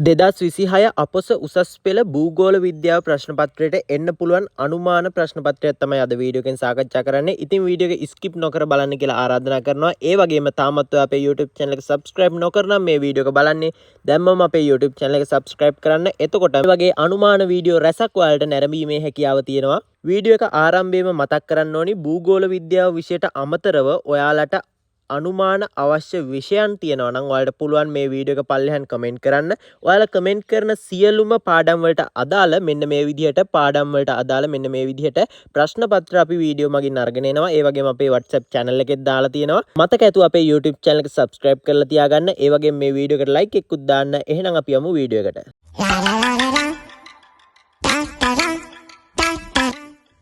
2026 අපොස උසස් පෙළ භූගෝල විද්‍යාව ප්‍රශ්න පත්‍රයට එන්න පුළුවන් අනුමාන ප්‍රශ්න පත්‍රයක් තමයි අද වීඩියෝ එකෙන් සාකච්ඡා කරන්නේ. ඉතින් වීඩියෝ එක ස්කිප් නොකර බලන්න කියලා ආරාධනා කරනවා. ඒ වගේම තාමත් ඔය අපේ YouTube channel එක subscribe නොකර නම් මේ වීඩියෝ එක බලන්නේ දැන්මම අපේ YouTube channel එක subscribe කරන්න. එතකොට මේ වගේ අනුමාන වීඩියෝ රැසක් ඔයාලට නැරඹීමේ හැකියාව තියෙනවා. වීඩියෝ එක ආරම්භයේම මතක් කරන්න ඕනි භූගෝල විද්‍යාව විෂයට අමතරව ඔයාලට අනුමාන අවශ්‍ය විෂයන් තියෙනවා නම් ඔයාලට පුළුවන් මේ වීඩියෝ එක පල්ලෙහාන් කමෙන්ට් කරන්න. ඔයාලා කමෙන්ට් කරන සියලුම පාඩම් වලට අදාළ මෙන්න මේ විදිහට පාඩම් වලට අදාළ මෙන්න මේ විදිහට ප්‍රශ්න පත්‍ර අපි වීඩියෝ මගින් අරගෙන එනවා. ඒ වගේම අපේ WhatsApp channel එකෙත් දාලා තියෙනවා. මතක ඇතුව අපේ YouTube channel එක subscribe කරලා තියාගන්න. ඒ වගේම මේ වීඩියෝ එකට like එකකුත් දාන්න. එහෙනම් අපි යමු වීඩියෝ එකට.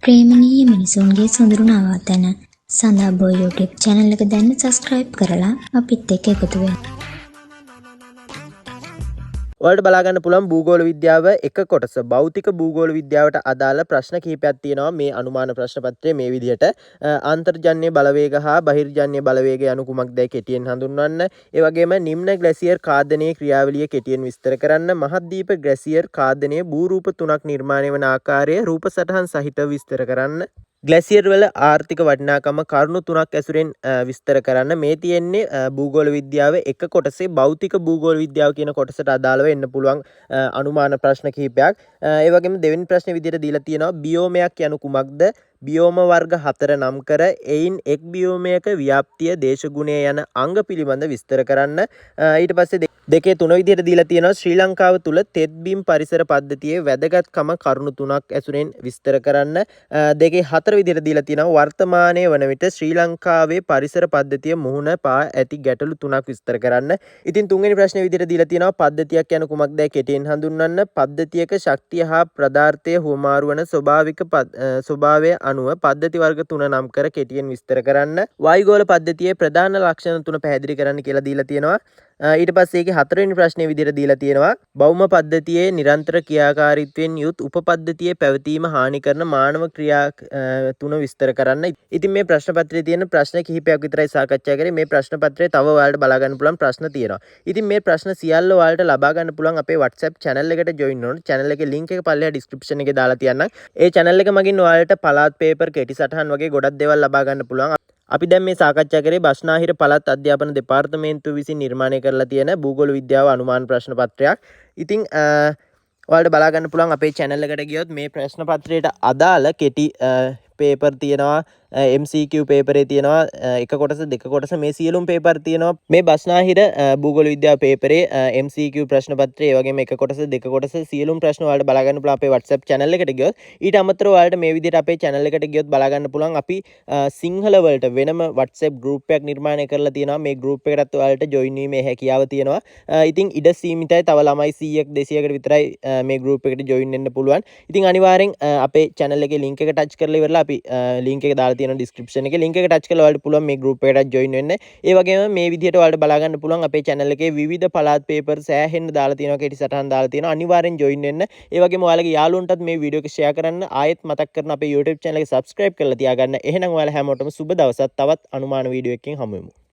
ප්‍රේමණීය මිනිසුන්ගේ සොඳුරු නවාතැන සඳහා YouTube channel එක දැන් subscribe කරලා අපිත් එක්ක එකතු වෙන්න. ඔයාලට බලා ගන්න පුළුවන් භූගෝල විද්‍යාව එක කොටස භෞතික භූගෝල විද්‍යාවට අදාළ ප්‍රශ්න කිහිපයක් තියෙනවා මේ අනුමාන ප්‍රශ්න පත්‍රයේ මේ විදිහට අන්තර්ජන්‍ය බලවේග හා බහිර්ජන්‍ය බලවේග යනු කුමක්දයි කෙටියෙන් හඳුන්වන්න. ඒ වගේම නිම්න ග්ලැසියර් ඛාදනයේ ක්‍රියාවලිය කෙටියෙන් විස්තර කරන්න. මහද්වීප ග්ලැසියර් ඛාදනයේ භූරූප තුනක් නිර්මාණය වන ආකාරය රූප සටහන් සහිතව විස්තර කරන්න. ග්ලැසියර් වල ආර්ථික වටිනාකම කරුණු තුනක් ඇසුරෙන් විස්තර කරන්න. මේ තියෙන්නේ භූගෝල විද්‍යාව එක කොටසේ භෞතික භූගෝල විද්‍යාව කියන කොටසට අදාළව එන්න පුළුවන් අනුමාන ප්‍රශ්න කිහිපයක්. ඒ වගේම දෙවෙනි ප්‍රශ්නේ විදිහට දීලා තියෙනවා බියෝමයක් යනු කුමක්ද? බියෝම වර්ග 4 නම් කර එයින් එක් බියෝමයක ව්‍යාප්තිය දේශගුණය යන අංග පිළිබඳ විස්තර කරන්න. ඊට පස්සේ දෙකේ තුන විදිහට දීලා තියෙනවා ශ්‍රී ලංකාව තුල තෙත්බිම් පරිසර පද්ධතියේ වැදගත්කම කරුණු තුනක් ඇසුරෙන් විස්තර කරන්න. දෙකේ හතර විදිහට දීලා තියෙනවා වර්තමානයේ වන විට ශ්‍රී ලංකාවේ පරිසර පද්ධතිය මුහුණ පා ඇති ගැටලු තුනක් විස්තර කරන්න. ඉතින් තුන්වෙනි ප්‍රශ්නේ විදිහට දීලා තියෙනවා පද්ධතියක් යන කුමක්දයි කෙටියෙන් හඳුන්වන්න. පද්ධතියක ශක්තිය හා පදාර්ථයේ හුවමාරු වන ස්වභාවය අනුව පද්ධති වර්ග තුන නම් කර කෙටියෙන් විස්තර කරන්න. වායුගෝල පද්ධතියේ ප්‍රධාන ලක්ෂණ තුන පැහැදිලි කරන්න කියලා දීලා තියෙනවා. ඊට පස්සේ ඒකේ හතරවෙනි ප්‍රශ්නේ විදිහට දීලා තියෙනවා භෞම පද්ධතියේ නිරන්තර ක්‍රියාකාරීත්වයෙන් යුත් උපපද්ධතියේ පැවතීම හානි කරන මානව ක්‍රියා තුන විස්තර කරන්න. ඉතින් මේ ප්‍රශ්න පත්‍රයේ තියෙන ප්‍රශ්න කිහිපයක් විතරයි සාකච්ඡා කරේ. මේ ප්‍රශ්න පත්‍රයේ තව ඔයාලට බලා ගන්න පුළුවන් ප්‍රශ්න තියෙනවා. ඉතින් මේ ප්‍රශ්න සියල්ල ඔයාලට ලබා ගන්න පුළුවන් අපේ WhatsApp channel එකට join වෙන්න ඕනේ. channel එකේ link එක පල්ලෙහා description එකේ දාලා තියන්නම්. ඒ channel එක මගින් ඔයාලට පළාත් පේපර් කෙටි සටහන් වගේ ගොඩක් දේවල් ලබා ගන්න පුළුවන්. අපි දැන් මේ සාකච්ඡා කරේ බස්නාහිර පළාත් අධ්‍යාපන දෙපාර්තමේන්තුව විසින් නිර්මාණය කරලා තියෙන භූගෝල විද්‍යාව අනුමාන ප්‍රශ්න පත්‍රයක්. ඉතින් ඔයාලට බලා ගන්න පුළුවන් අපේ channel එකට ගියොත් මේ ප්‍රශ්න පත්‍රයට අදාළ කෙටි පේපර් තියෙනවා. MCQ පේපරේ තියෙනවා එක කොටස දෙක කොටස මේ සියලුම පේපර් තියෙනවා මේ බස්නාහිර භූගෝල විද්‍යාව පේපරේ MCQ ප්‍රශ්න පත්‍රය ඒ වගේම එක කොටස දෙක කොටස සියලුම ප්‍රශ්න ඔයාලට බලා ගන්න පුළුවන් අපේ WhatsApp channel එකට ගියොත්. ඊට අමතරව ඔයාලට මේ විදිහට අපේ channel එකට ගියොත් බලා ගන්න පුළුවන් අපි සිංහල වලට වෙනම WhatsApp group එකක් නිර්මාණය කරලා තියෙනවා. මේ group එකටත් ඔයාලට join වීමේ හැකියාව තියෙනවා. ඉතින් ඉඩ සීමිතයි. තව ළමයි 100ක් 200කට විතරයි මේ group එකට join වෙන්න පුළුවන්. ඉතින් අනිවාර්යෙන් අපේ channel එකේ link එක touch කරලා ඉවරලා අපි link එක දාලා තියෙනවා description එකේ link එක touch කරලා ඔයාලට පුළුවන් මේ group එකට join වෙන්න. ඒ වගේම මේ විදිහට ඔයාලට බලා ගන්න පුළුවන් අපේ channel එකේ විවිධ පළාත් paper සෑහෙන්න දාලා තියෙනවා කෙටි සටහන් දාලා තියෙනවා. අනිවාර්යෙන් join වෙන්න. ඒ වගේම ඔයාලගේ යාළුවන්ටත් මේ වීඩියෝ එක share කරන්න. ආයෙත් මතක් කරන අපේ YouTube channel එක subscribe කරලා තියාගන්න. එහෙනම් ඔයාලා හැමෝටම සුබ දවසක්. තවත් අනුමාන වීඩියෝ එකකින් හමු වෙමු.